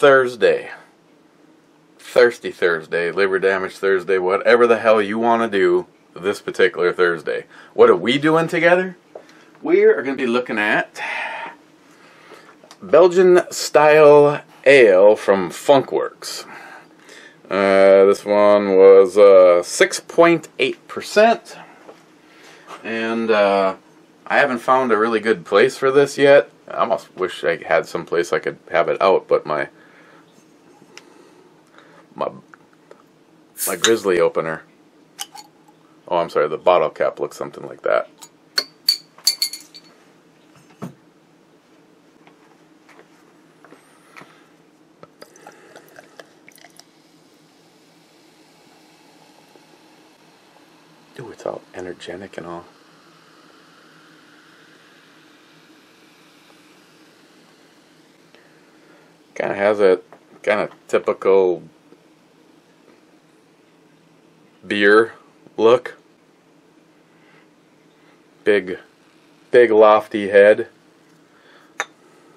Thursday. Thirsty Thursday, liver damage Thursday, whatever the hell you want to do this particular Thursday. What are we doing together? We are going to be looking at Belgian style ale from Funkwerks. This one was 6.8%, and I haven't found a really good place for this yet. I almost wish I had some place I could have it out, but my Grizzly opener. Oh, I'm sorry, the bottle cap looks something like that. Ooh, it's all energetic and all. Kind of has a kind of typical beer look. Big lofty head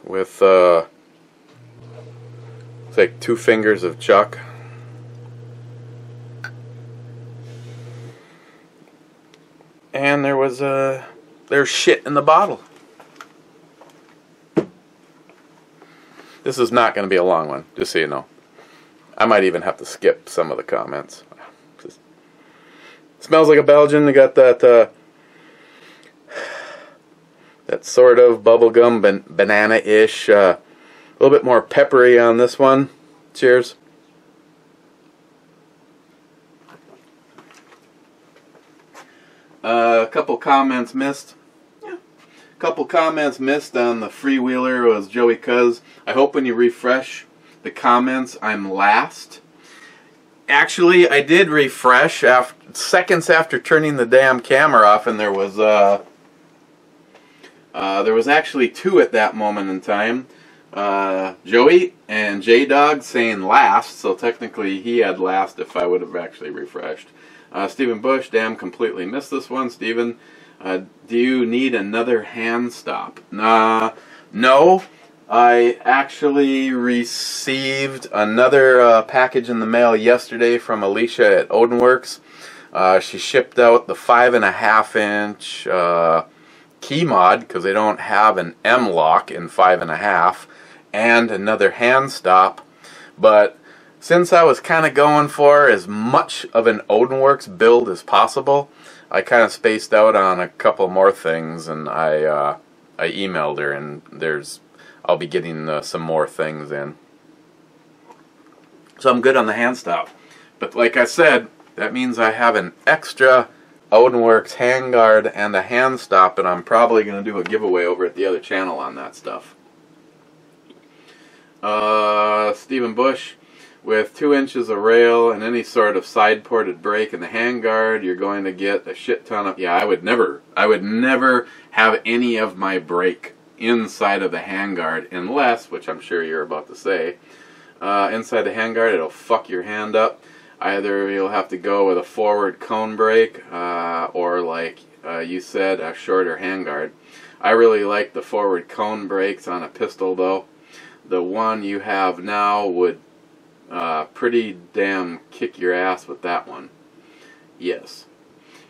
with it's like 2 fingers of chuck. And there's shit in the bottle. This is not going to be a long one, just so you know. I might even have to skip some of the comments. Smells like a Belgian. They got that sort of bubblegum banana-ish. A little bit more peppery on this one. Cheers. A couple comments missed. Yeah. A couple comments missed on the freewheeler was Joey Cuz. I hope when you refresh the comments, I'm last. Actually, I did refresh seconds after turning the damn camera off, and there was actually 2 at that moment in time. Joey and J-Dog saying last, so technically he had last if I would have actually refreshed. Stephen Bush, damn, completely missed this one. Stephen, do you need another hand stop? No. I actually received another package in the mail yesterday from Alicia at Odenworks. She shipped out the 5.5-inch key mod, because they don't have an M lock in 5.5, and another hand stop. But since I was kind of going for as much of an Odenworks build as possible, I kind of spaced out on a couple more things, and I emailed her, and I'll be getting some more things in. So I'm good on the hand stop. But like I said, that means I have an extra Odenworks handguard and a hand stop, and I'm probably going to do a giveaway over at the other channel on that stuff. Stephen Bush, with 2 inches of rail and any sort of side-ported brake in the handguard, you're going to get a shit ton of... Yeah, I would never have any of my brake inside of the handguard unless, which I'm sure you're about to say, inside the handguard it'll fuck your hand up. Either you'll have to go with a forward cone brake or, like you said, a shorter handguard. I really like the forward cone brakes on a pistol, though. The one you have now would pretty damn kick your ass with that one. Yes.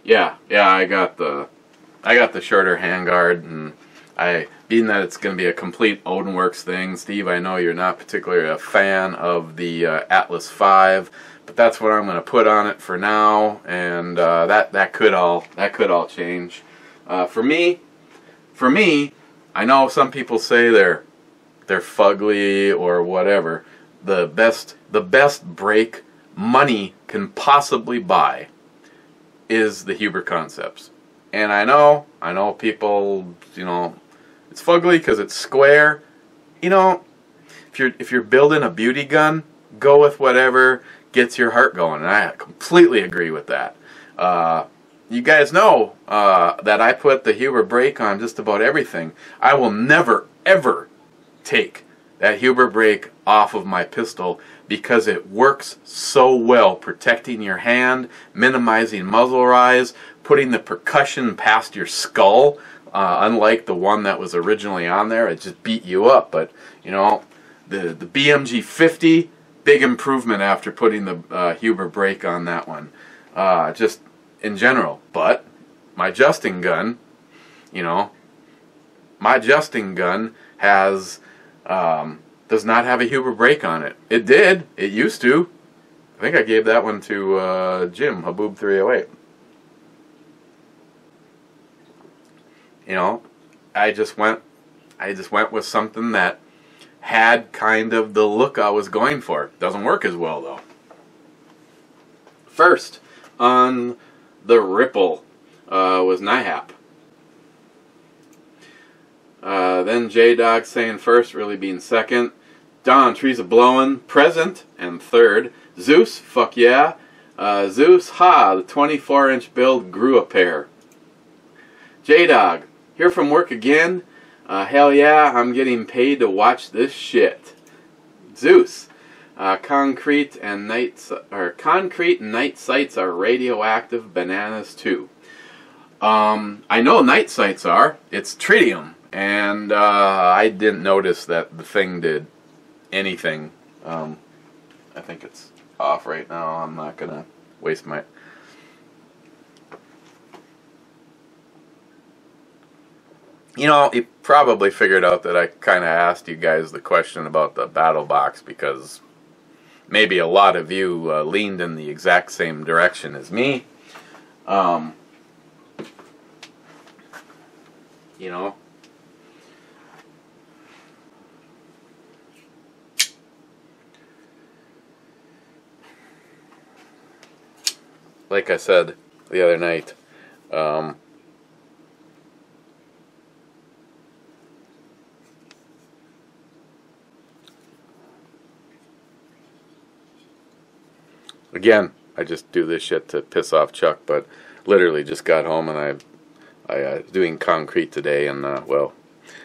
Yeah, I got the shorter handguard, and being that it's going to be a complete Odenworks thing. Steve, I know you're not particularly a fan of the Atlas 5, but that's what I'm going to put on it for now, and that could all change. For me, I know some people say they're fugly or whatever. The best brake money can possibly buy is the Huber Concepts. And I know people, it's fugly because it's square. If you're building a beauty gun, go with whatever gets your heart going. And I completely agree with that. You guys know that I put the Huber brake on just about everything. I will never, ever take that Huber brake off of my pistol because it works so well protecting your hand, minimizing muzzle rise, putting the percussion past your skull. Unlike the one that was originally on there, it just beat you up. But the BMG 50, big improvement after putting the Huber brake on that one. Just in general. But my adjusting gun, you know, my adjusting gun has does not have a Huber brake on it. It did. It used to. I think I gave that one to Jim, Haboob 308. You know, I just went with something that had kind of the look I was going for. Doesn't work as well though. First on the Ripple was NIHAP. Then J-Dog saying first, really being second. Don, trees a blowing, present, and third. Zeus, fuck yeah. Zeus, ha, the 24-inch build grew a pair. J-Dog, here from work again. Hell yeah, I'm getting paid to watch this shit. Zeus, concrete and night sights are radioactive bananas too. I know night sights are. It's tritium, and I didn't notice that the thing did anything. I think it's off right now. I'm not gonna waste my... You know, you probably figured out that I kind of asked you guys the question about the battle box because maybe a lot of you leaned in the exact same direction as me. You know, like I said the other night, again, I just do this shit to piss off Chuck, but literally just got home and I doing concrete today, and well,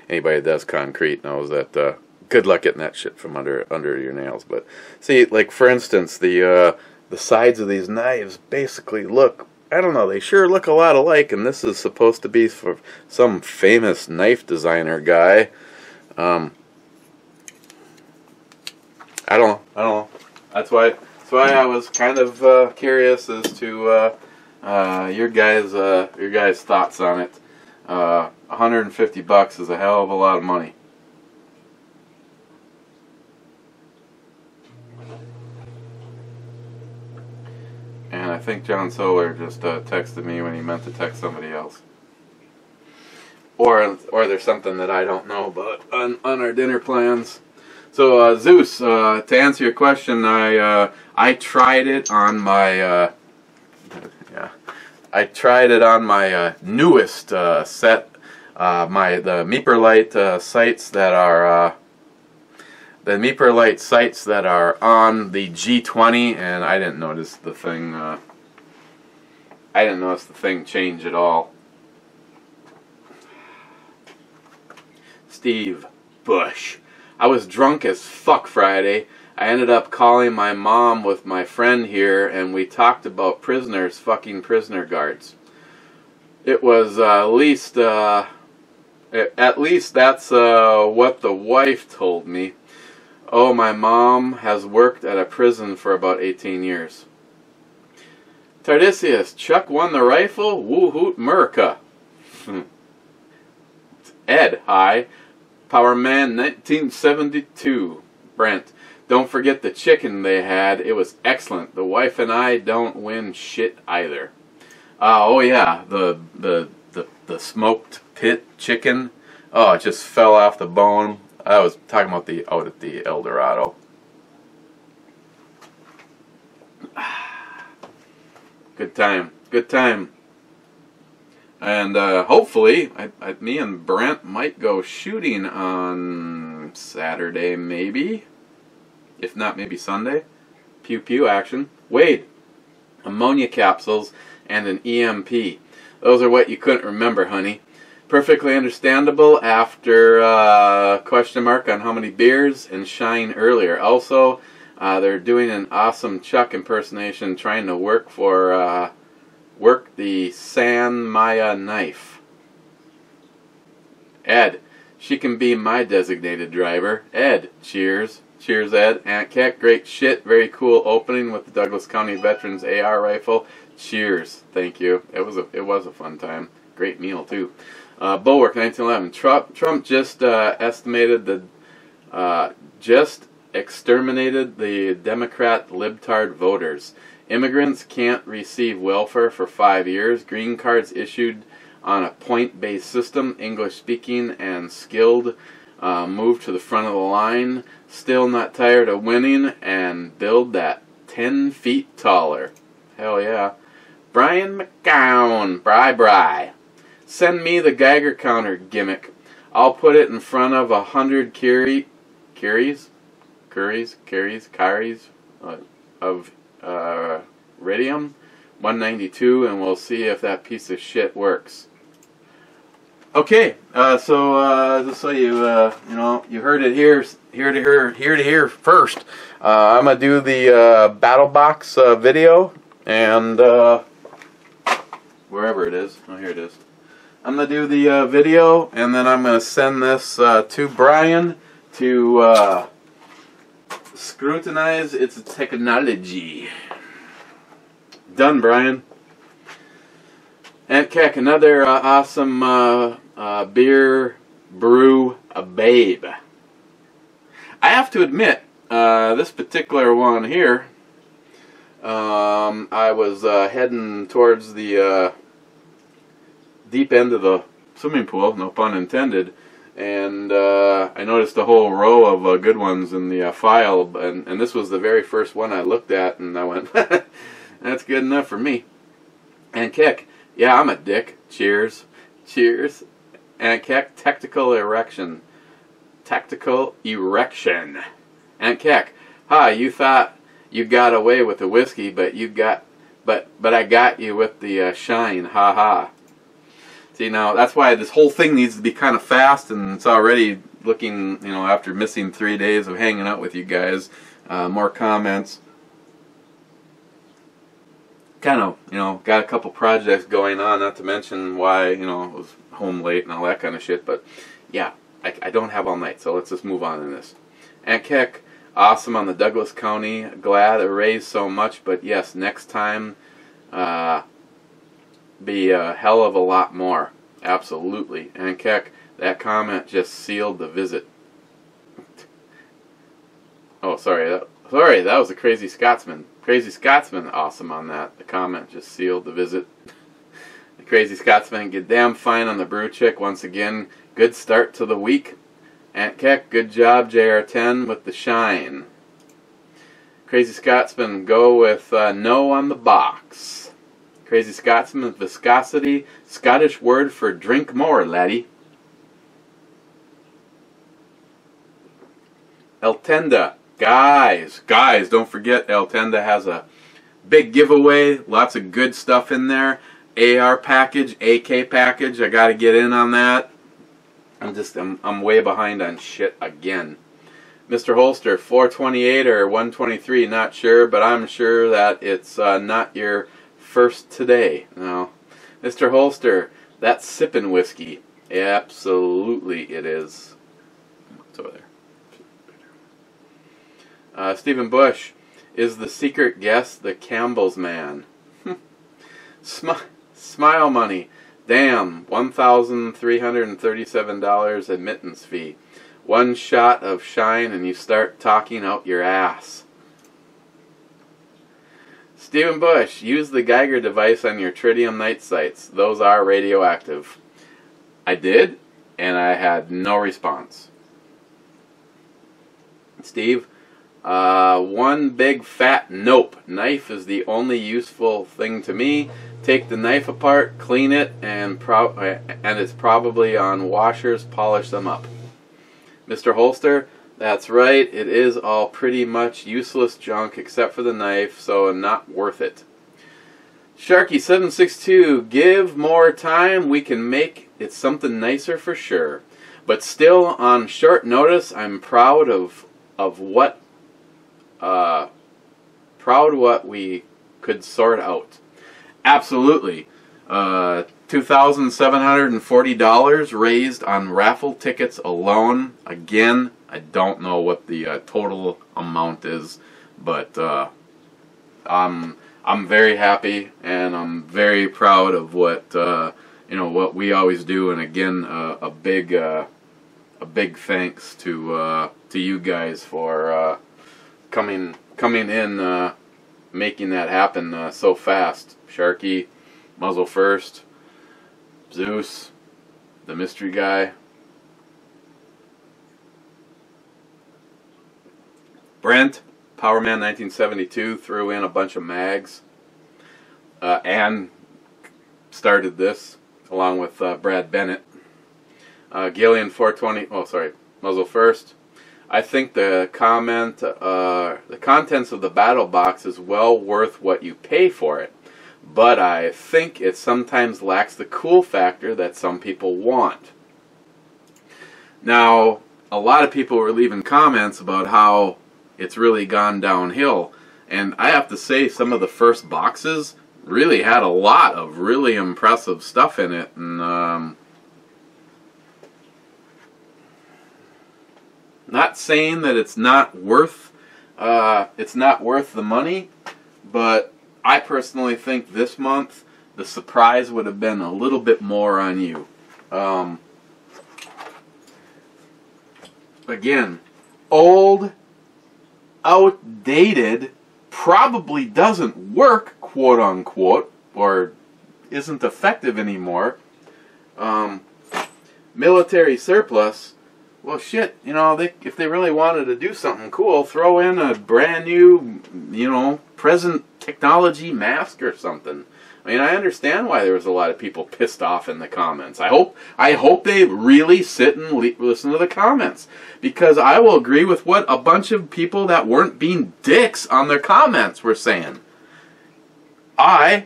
anybody that does concrete knows that good luck getting that shit from under your nails. But see, like for instance, the sides of these knives basically look, I don't know, they sure look a lot alike, and this is supposed to be for some famous knife designer guy. I don't know. That's why I was kind of curious as to your guys' thoughts on it. $150 is a hell of a lot of money. And I think John Solar just texted me when he meant to text somebody else. Or there's something that I don't know about on our dinner plans. So Zeus, to answer your question, I tried it on my newest set, the Meeper sights that are on the G20, and I didn't notice the thing. I didn't notice the thing change at all. Steve Bush. I was drunk as fuck Friday. I ended up calling my mom with my friend here, and we talked about prisoners fucking prisoner guards. It was at least that's what the wife told me. Oh, my mom has worked at a prison for about 18 years. Tardisius, Chuck won the rifle? Woo hoot America. Ed, hi. Powerman 1972. Brent, don't forget the chicken they had. It was excellent. The wife and I don't win shit either. Oh yeah, the smoked pit chicken. Oh, it just fell off the bone. I was talking about out at the El Dorado. Good time. Good time. And hopefully, me and Brent might go shooting on Saturday, maybe. If not, maybe Sunday. Pew pew action. Wade, ammonia capsules, and an EMP. Those are what you couldn't remember, honey. Perfectly understandable after question mark on how many beers and Shine earlier. Also, they're doing an awesome Chuck impersonation trying to work the San Maya knife. Ed, She can be my designated driver. Ed, cheers. Cheers, Ed. Aunt Keck, great shit. Very cool opening with the Douglas County Veterans AR rifle. Cheers. Thank you. It was a fun time. Great meal, too. Bulwark, 1911. Trump just exterminated the Democrat libtard voters. Immigrants can't receive welfare for 5 years. Green cards issued on a point-based system. English-speaking and skilled move to the front of the line. Still not tired of winning and build that 10 feet taller. Hell yeah. Brian McGowan. Bry. Send me the Geiger counter gimmick. I'll put it in front of 100 carries of radium 192, and we'll see if that piece of shit works. Okay, so just so you you heard it here first. I'm gonna do the battle box video, and wherever it is. Oh, here it is. I'm gonna do the video, and then I'm gonna send this to Brian to scrutinize its technology. Done, Brian. Aunt Keck, another awesome beer brew a babe. I have to admit, this particular one here, I was heading towards the deep end of the swimming pool, no pun intended, and I noticed a whole row of good ones in the file, and this was the very first one I looked at, and I went, that's good enough for me. Aunt Keck, yeah, I'm a dick. Cheers. Cheers. Aunt Keck, tactical erection. Tactical erection. Aunt Keck, you thought you got away with the whiskey, but I got you with the shine. Ha ha. See, now that's why this whole thing needs to be kind of fast, and it's already looking, after missing 3 days of hanging out with you guys, more comments. Kind of, got a couple projects going on, not to mention why, I was home late and all that kind of shit, but yeah, I don't have all night, so let's just move on in this. Aunt Keck, awesome on the Douglas County, glad it raised so much, but yes, next time, be a hell of a lot more. Absolutely. Aunt Keck, that comment just sealed the visit. Oh, sorry, that was a Crazy Scotsman. Crazy Scotsman, awesome on that. The comment just sealed the visit. The Crazy Scotsman, get damn fine on the brew chick once again. Good start to the week. Aunt Keck, good job, JR10 with the shine. Crazy Scotsman, go with no on the box. Crazy Scotsman, viscosity, Scottish word for drink more, laddie. Eltenda, guys, don't forget Eltenda has a big giveaway, lots of good stuff in there. AR package, AK package, I gotta get in on that. I'm way behind on shit again. Mr. Holster, 428 or 123, not sure, but I'm sure that it's not your first today. No. Mr. Holster, that's sippin' whiskey. Absolutely it is. It's over there. Stephen Bush, is the secret guest the Campbell's man? Smile money. Damn, $1,337 admittance fee. One shot of shine and you start talking out your ass. Stephen Bush, use the Geiger device on your tritium night sights. Those are radioactive. I did, and I had no response. Steve, one big fat nope. Knife is the only useful thing to me. Take the knife apart, clean it, and it's probably on washers. Polish them up. Mr. Holster, that's right. It is all pretty much useless junk except for the knife, so not worth it. Sharky762, give more time. We can make it something nicer for sure. But still, on short notice, I'm proud of what we could sort out. Absolutely. $2,740 raised on raffle tickets alone. Again, I don't know what the total amount is, but I'm very happy and I'm very proud of what what we always do. And again, a big thanks to you guys for coming in, making that happen so fast. Sharky, Muzzle First, Zeus, the mystery guy, Brent, Powerman 1972, threw in a bunch of mags and started this along with Brad Bennett. Gillian 420, oh sorry, Muzzle First. I think the contents of the battle box is well worth what you pay for it, but I think it sometimes lacks the cool factor that some people want. Now, a lot of people were leaving comments about how it's really gone downhill, and I have to say some of the first boxes really had a lot of really impressive stuff in it, and not saying that it's not worth the money, but I personally think this month the surprise would have been a little bit more on you. Again, old, outdated, probably doesn't work, quote unquote, or isn't effective anymore. Military surplus. Well, shit, if they really wanted to do something cool, throw in a brand new, present technology mask or something. I mean, I understand why there was a lot of people pissed off in the comments. I hope they really sit and listen to the comments, because I will agree with what a bunch of people that weren't being dicks on their comments were saying. I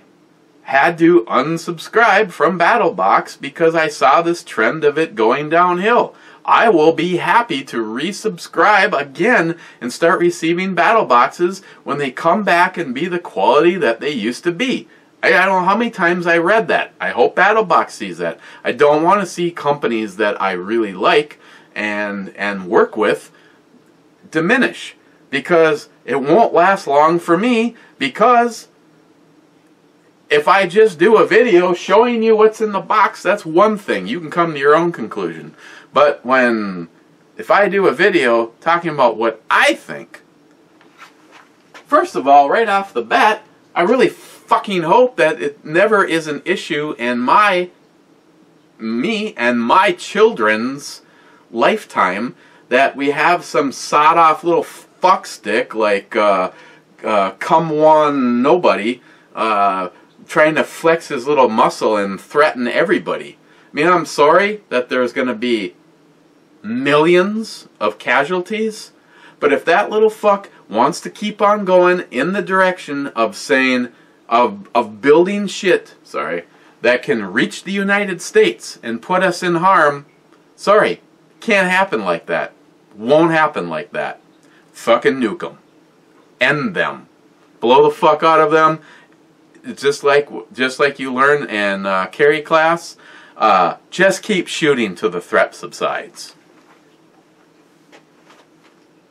had to unsubscribe from BattleBox because I saw this trend of it going downhill. I will be happy to resubscribe again and start receiving battle boxes when they come back and be the quality that they used to be. I don't know how many times I read that. I hope BattleBox sees that. I don't want to see companies that I really like and work with diminish, because it won't last long for me, because if I just do a video showing you what's in the box, that's one thing. You can come to your own conclusion. But if I do a video talking about what I think, first of all, right off the bat, I really fucking hope that it never is an issue in me and my children's lifetime that we have some sawed-off little fuckstick like come one nobody trying to flex his little muscle and threaten everybody. I mean, I'm sorry that there's going to be millions of casualties, but if that little fuck wants to keep on going in the direction of saying, of building shit, that can reach the United States and put us in harm, sorry, can't happen like that. Won't happen like that. Fucking nuke them. End them. Blow the fuck out of them. Just like you learn in carry class, just keep shooting till the threat subsides.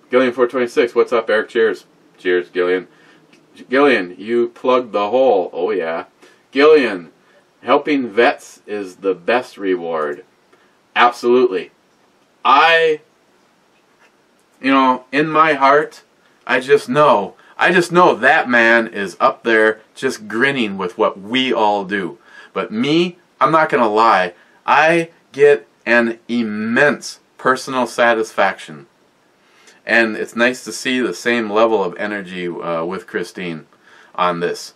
Gillian 426, what's up, Eric? Cheers. Cheers, Gillian. Gillian, you plugged the hole. Oh yeah. Gillian, helping vets is the best reward. Absolutely. In my heart, I just know that man is up there just grinning with what we all do. But me, I'm not going to lie, I get an immense personal satisfaction. And it's nice to see the same level of energy with Christine on this.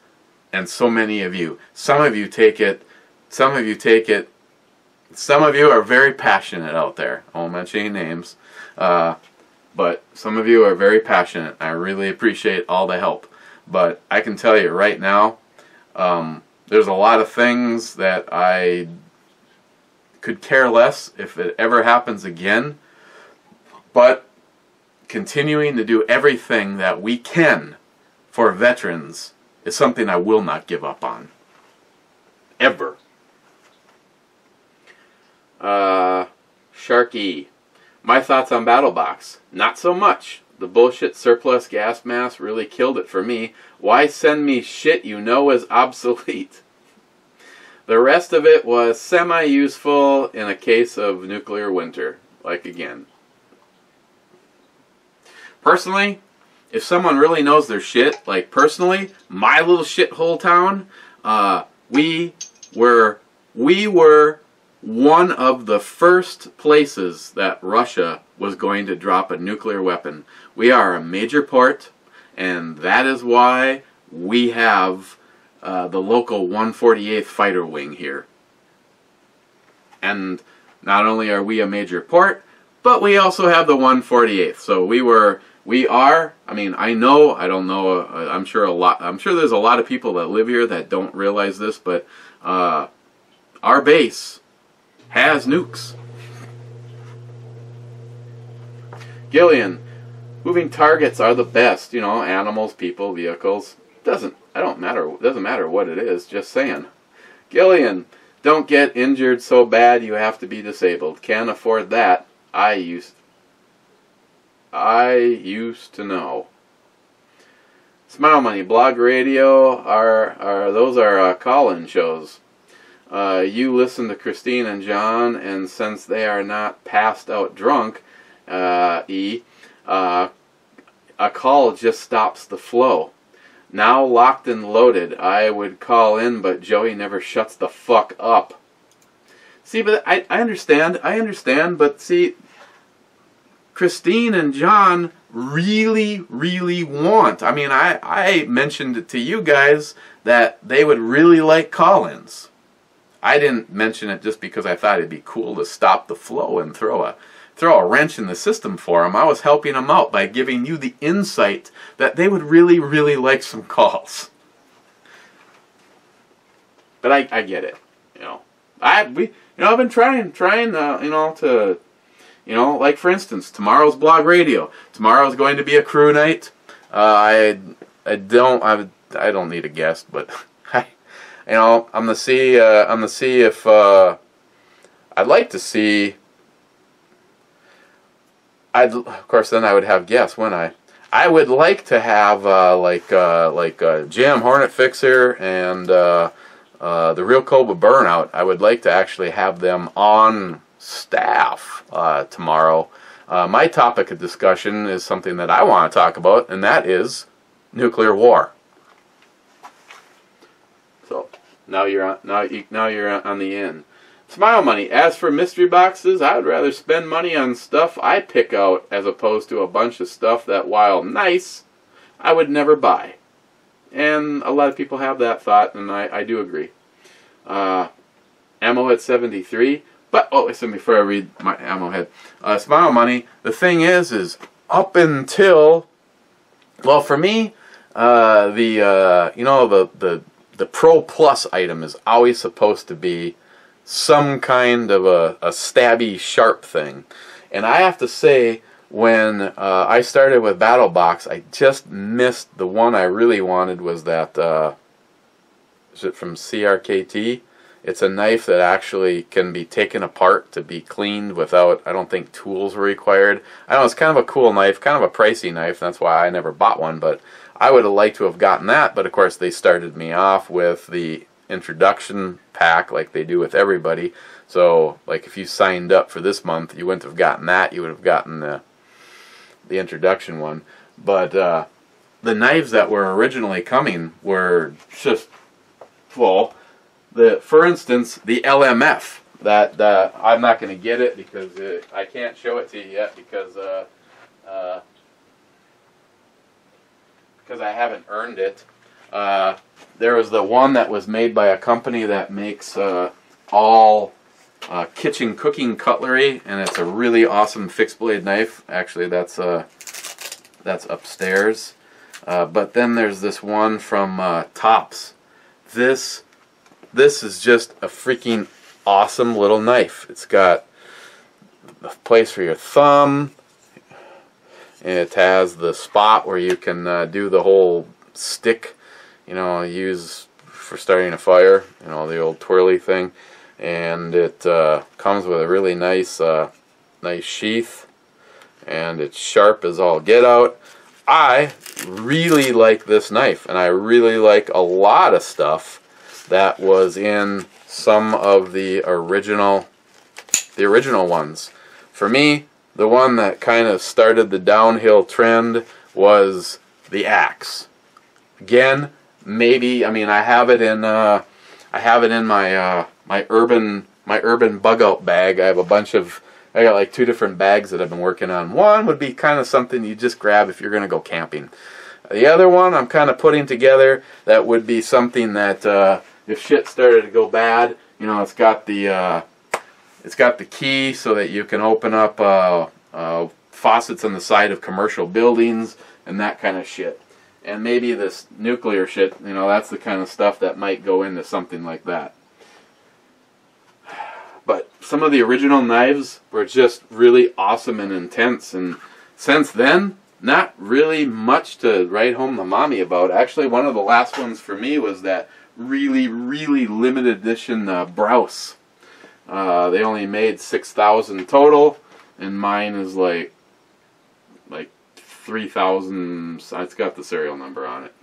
And so many of you. Some of you are very passionate out there. I won't mention any names. But some of you are very passionate. I really appreciate all the help. But I can tell you right now, there's a lot of things that I could care less if it ever happens again. But continuing to do everything that we can for veterans is something I will not give up on. Ever. Sharky. My thoughts on BattleBox. Not so much. The bullshit surplus gas mask really killed it for me. Why send me shit you know is obsolete? The rest of it was semi-useful in a case of nuclear winter. Like again. Personally, if someone really knows their shit, like personally, my little shithole town, we were one of the first places that Russia was going to drop a nuclear weapon. We are a major port, and that is why we have the local 148th Fighter Wing here. And not only are we a major port, but we also have the 148th. So we are, I mean, I don't know, I'm sure there's a lot of people that live here that don't realize this, but our base has nukes. Gillian, moving targets are the best, you know, animals, people, vehicles. Doesn't matter what it is, just saying. Gillian, don't get injured so bad you have to be disabled. Can't afford that. I used to know. Smile Money, blog radio those are call-in shows. You listen to Christine and John, and since they are not passed out drunk, a call just stops the flow. Now locked and loaded. I would call in, but Joey never shuts the fuck up. See, but I understand, but see, Christine and John really want. I mean, I mentioned it to you guys that they would really like call-ins. I didn't mention it just because I thought it'd be cool to stop the flow and throw a wrench in the system for them. I was helping them out by giving you the insight that they would really like some calls. But I get it, you know. I've been trying, like for instance, tomorrow's blog radio. Tomorrow's going to be a crew night. I don't need a guest, but I'm gonna see if I'd like to see. Of course, then I would have guests, wouldn't I? I would like to have like Jam Hornet Fixer and the Real Cobra Burnout. I would like to actually have them on staff tomorrow. My topic of discussion is something that I want to talk about, and that is nuclear war. So now you're on the in. Smile Money. As for mystery boxes, I would rather spend money on stuff I pick out as opposed to a bunch of stuff that, while nice, I would never buy. And a lot of people have that thought, and I do agree. Ammo at 73. But, listen, before I read my ammo head. Smile Money, the thing is up until, well, for me, the Pro Plus item is always supposed to be some kind of a stabby, sharp thing. And I have to say, when I started with BattleBox, I just missed the one I really wanted was that, is it from CRKT? It's a knife that actually can be taken apart to be cleaned without, I don't think tools were required. I know it's kind of a cool knife, kind of a pricey knife, that's why I never bought one, but I would have liked to have gotten that, but of course they started me off with the introduction pack like they do with everybody. So, like, if you signed up for this month, you wouldn't have gotten that, you would have gotten the introduction one. But the knives that were originally coming were just full. For instance, the LMF, that I'm not going to get it because I can't show it to you yet because I haven't earned it. There was the one that was made by a company that makes all kitchen cooking cutlery, and it's a really awesome fixed blade knife. Actually, that's upstairs. But then there's this one from Tops. This is just a freaking awesome little knife. It's got a place for your thumb. It has the spot where you can do the whole stick, use for starting a fire, the old twirly thing. and it comes with a really nice nice sheath, and it's sharp as all get out. I really like this knife, and I really like a lot of stuff that was in some of the original ones. For me, the one that kind of started the downhill trend was the axe. Again, maybe, I mean, I have it in my my urban bug out bag. I got like 2 different bags that I've been working on. One would be kind of something you just grab if you're going to go camping. The other one I'm kind of putting together that would be something that if shit started to go bad, you know, it's got the key so that you can open up faucets on the side of commercial buildings and that kind of shit. And maybe this nuclear shit, you know, that's the kind of stuff that might go into something like that. But some of the original knives were just really awesome and intense, and since then, not really much to write home to mommy about. Actually, one of the last ones for me was that really, really limited edition Browse. They only made 6,000 total, and mine is like 3,000. It's got the serial number on it.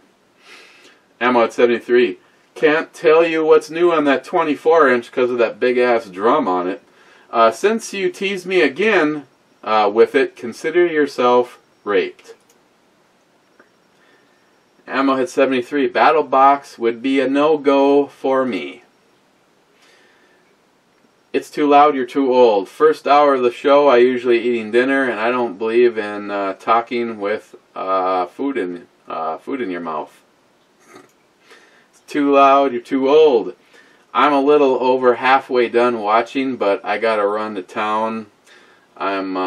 Ammo at 73. Can't tell you what's new on that 24-inch because of that big-ass drum on it. Since you teased me again with it, consider yourself raped. Ammo hit 73. Battle box would be a no-go for me. It's too loud, you're too old. First hour of the show, I usually eating dinner, and I don't believe in talking with food in your mouth. It's too loud, you're too old. I'm a little over halfway done watching, but I gotta run to town. I'm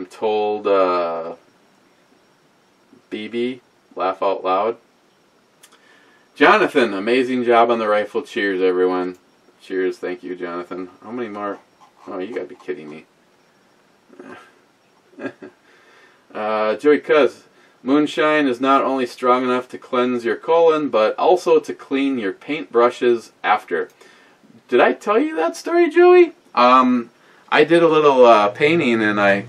told BB, laugh out loud. Jonathan, amazing job on the rifle. Cheers, everyone. Cheers, thank you, Jonathan. How many more? Oh, you gotta be kidding me. Joey Cuz, moonshine is not only strong enough to cleanse your colon, but also to clean your paintbrushes after. Did I tell you that story, Joey? I did a little painting, and I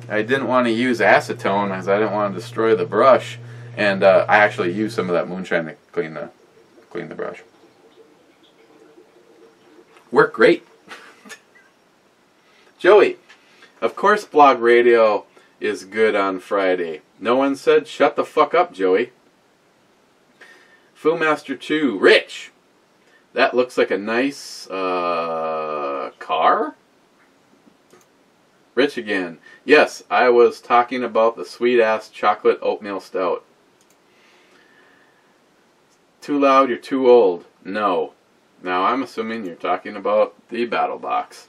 didn't want to use acetone because I didn't want to destroy the brush, and I actually used some of that moonshine to clean the brush. Worked great. Joey, of course blog radio is good on Friday. No one said shut the fuck up, Joey. Foodmaster 2, Rich. That looks like a nice car. Rich again. Yes, I was talking about the sweet-ass chocolate oatmeal stout. Too loud, you're too old. No. Now, I'm assuming you're talking about the battle box.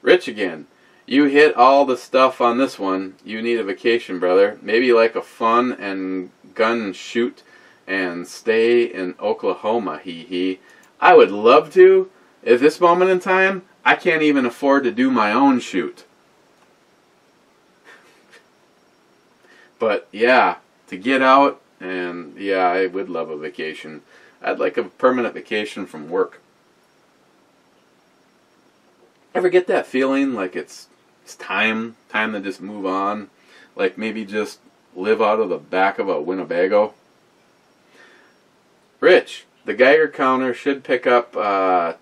Rich again. You hit all the stuff on this one. You need a vacation, brother. Maybe like a fun and gun and shoot and stay in Oklahoma, hee hee. I would love to. At this moment in time, I can't even afford to do my own shoot. But yeah, to get out, and yeah, I would love a vacation. I'd like a permanent vacation from work. Ever get that feeling like it's time to just move on? Like maybe just live out of the back of a Winnebago? Rich, the Geiger counter should pick up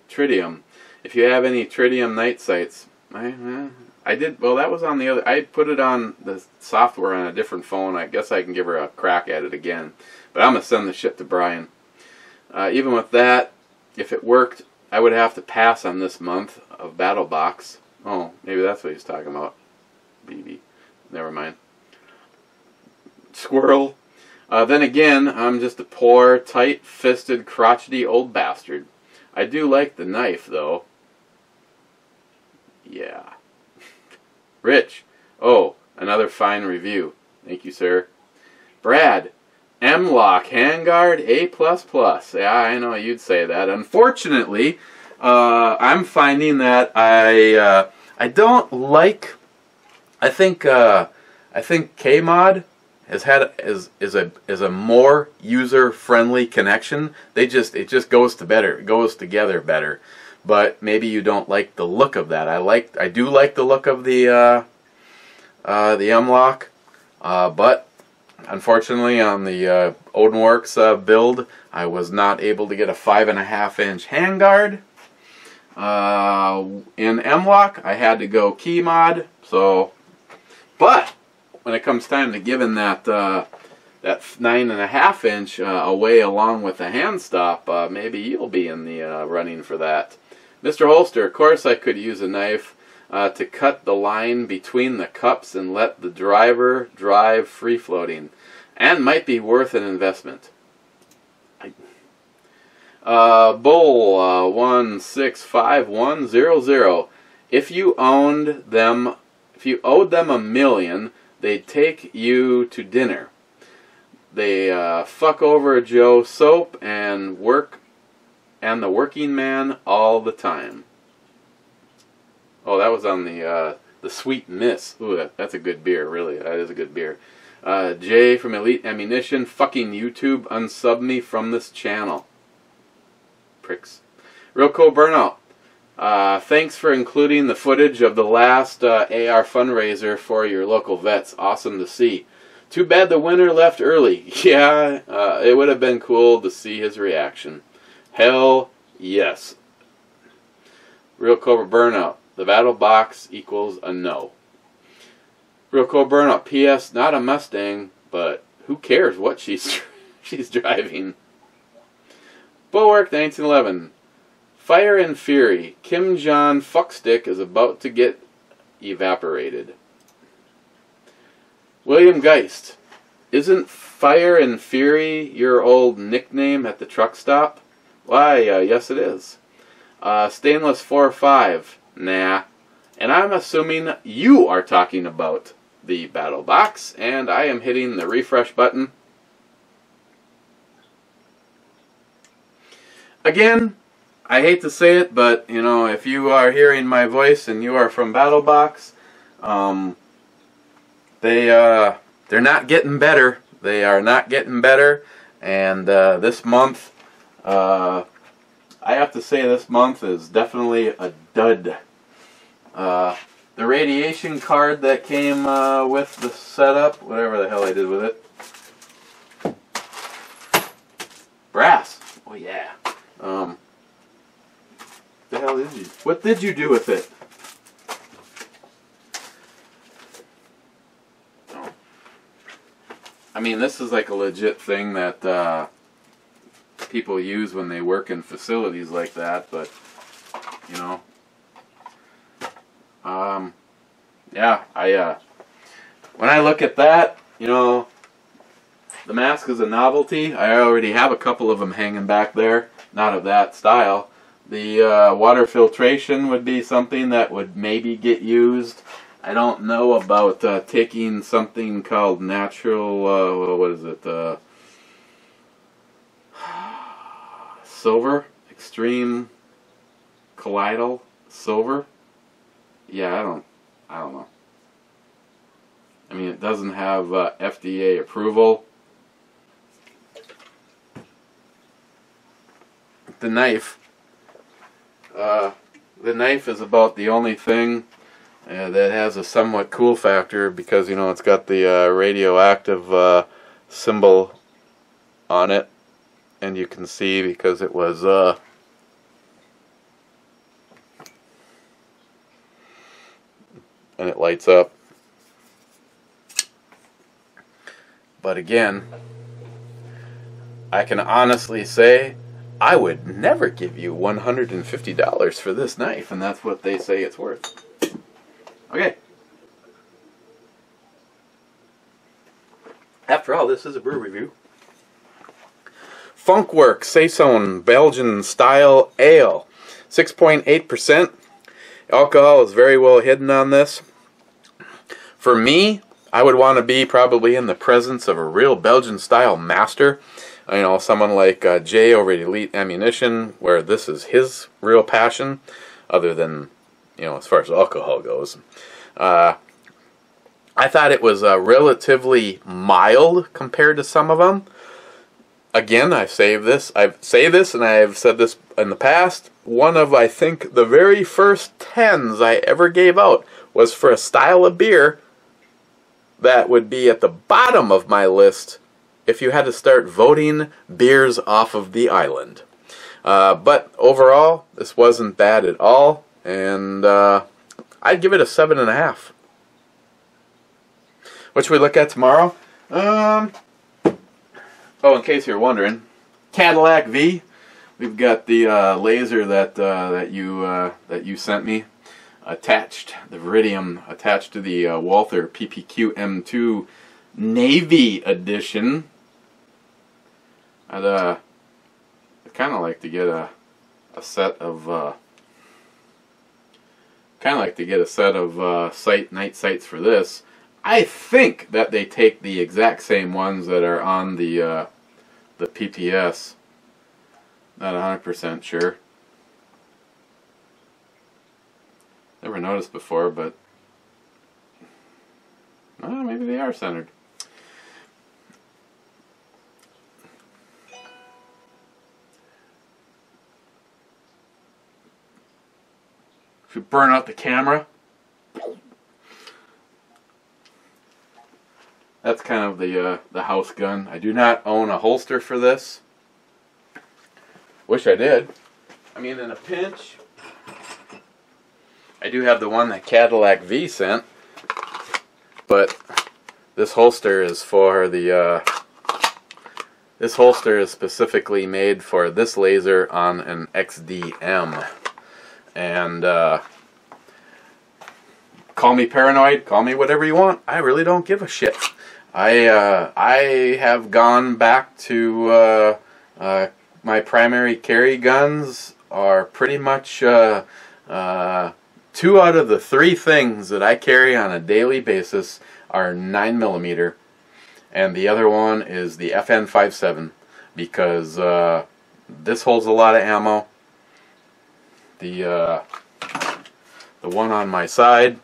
tritium. If you have any tritium night sights. I did, well that was on the other, I put it on the software on a different phone. I guess I can give her a crack at it again. But I'm going to send the shit to Brian. Even with that, if it worked, I would have to pass on this month of Battle Box. Oh, maybe that's what he's talking about. BB. Never mind. Squirrel. Then again, I'm just a poor, tight-fisted, crotchety old bastard. I do like the knife, though. Yeah. Rich. Oh, another fine review. Thank you, sir. Brad. M-Lock handguard A++. Yeah, I know you'd say that. Unfortunately, I'm finding that I don't like. I think Kmod has had is a more user friendly connection. It just goes together better. but maybe you don't like the look of that. I do like the look of the M-Lock, but unfortunately on the Odinworks build, I was not able to get a 5.5-inch handguard. In M-Lock, I had to go key mod. So, but when it comes time to giving that that 9.5-inch away along with the hand stop, maybe you'll be in the running for that. Mr. Holster, of course I could use a knife to cut the line between the cups and let the driver drive free-floating, and might be worth an investment. Bull 165100. If you owed them $1 million, they'd take you to dinner. They fuck over Joe Soap and the working man all the time. Oh, that was on the Sweet Miss. Ooh, that's a good beer, really. That is a good beer. Jay from Elite Ammunition, fucking YouTube, unsub me from this channel. Pricks. Real Cool Burnout. Thanks for including the footage of the last AR fundraiser for your local vets. Awesome to see. Too bad the winner left early. Yeah, it would have been cool to see his reaction. Hell yes. Real Cobra Burnout. The battle box equals a no. Real Cobra Burnout. P.S. Not a Mustang, but who cares what she's driving. Bulwark 1911. Fire and Fury. Kim Jong Fuckstick is about to get evaporated. William Geist. Isn't Fire and Fury your old nickname at the truck stop? Why, yes it is. Stainless 4-5. Nah. And I'm assuming you are talking about the battle box, and I am hitting the refresh button. Again, I hate to say it, but you know, if you are hearing my voice and you are from BattleBox, they're not getting better. They are not getting better, and this month, I have to say, this month is definitely a dud. The radiation card that came with the setup, whatever the hell I did with it, brass. Oh yeah. The hell did you? What did you do with it? Oh. I mean, this is like a legit thing that people use when they work in facilities like that, but you know, yeah, when I look at that, you know, the mask is a novelty. I already have a couple of them hanging back there, not of that style. The water filtration would be something that would maybe get used. I don't know about taking something called natural, what is it, silver? Extreme colloidal silver? Yeah, I don't know. I mean, it doesn't have FDA approval. The knife is about the only thing that has a somewhat cool factor, because you know it's got the radioactive symbol on it, and you can see because it was and it lights up. But again, I can honestly say I would never give you $150 for this knife, and that's what they say it's worth. Okay. After all, this is a brew review. Funkwerks SAISON Belgian style ale, 6.8%. Alcohol is very well hidden on this. For me, I would want to be probably in the presence of a real Belgian style master. You know, someone like Jay over at Elite Ammunition, where this is his real passion, other than, you know, as far as alcohol goes. I thought it was relatively mild compared to some of them. again, I say this and I've said this in the past, one of, I think, the very first 10s I ever gave out was for a style of beer that would be at the bottom of my list if you had to start voting beers off of the island. But overall, this wasn't bad at all, and I'd give it a 7.5. What should we look at tomorrow? Oh, in case you're wondering, Cadillac V. We've got the laser that you sent me attached, the Viridium attached to the Walther PPQ M2 Navy Edition. I'd kind of like to get a set of night sights for this. I think that they take the exact same ones that are on the PPS. Not 100% sure. Never noticed before, but maybe they are centered. Should burn out the camera. That's kind of the house gun. I do not own a holster for this. Wish I did. I mean, in a pinch, I do have the one that Cadillac V sent, but this holster is for the. This holster is specifically made for this laser on an XDM, and call me paranoid, call me whatever you want. I really don't give a shit. I have gone back to my primary carry guns are pretty much 2 out of the 3 things that I carry on a daily basis are 9mm, and the other one is the FN57 because this holds a lot of ammo. The one on my side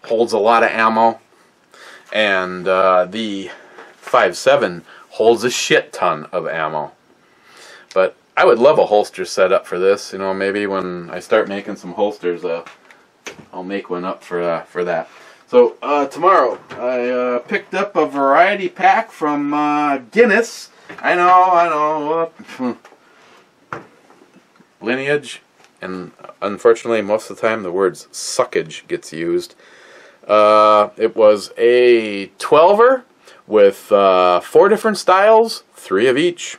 holds a lot of ammo, and the 5.7 holds a shit ton of ammo. But I would love a holster set up for this. You know, maybe when I start making some holsters, I'll make one up for that. So tomorrow, I picked up a variety pack from Guinness. I know. Lineage, and unfortunately, most of the time, the words suckage gets used. It was a 12er with 4 different styles, 3 of each.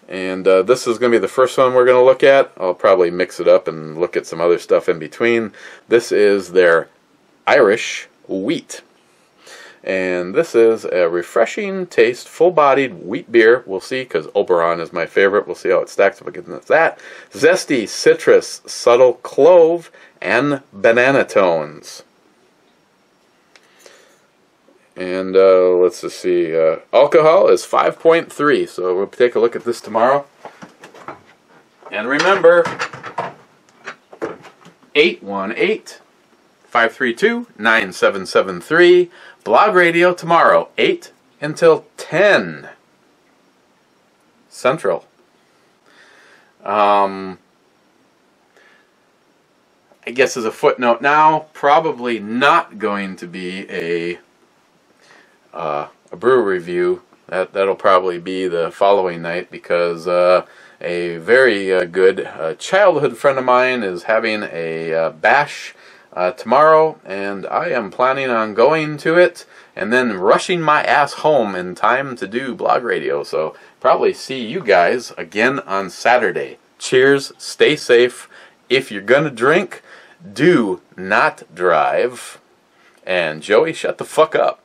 And this is going to be the first one we're going to look at. I'll probably mix it up and look at some other stuff in between. This is their Irish Wheat. And this is a refreshing taste, full-bodied wheat beer. We'll see, because Oberon is my favorite. We'll see how it stacks up against that. Zesty citrus, subtle clove, and banana tones. And let's just see, alcohol is 5.3, so we'll take a look at this tomorrow. And remember, 818-532-9773, blog radio tomorrow, 8 until 10 Central. I guess as a footnote now, probably not going to be a brew review. That'll probably be the following night, because a very good childhood friend of mine is having a bash tomorrow, and I am planning on going to it and then rushing my ass home in time to do blog radio. So probably see you guys again on Saturday. Cheers, stay safe. If you're gonna drink, do not drive. And Joey, shut the fuck up.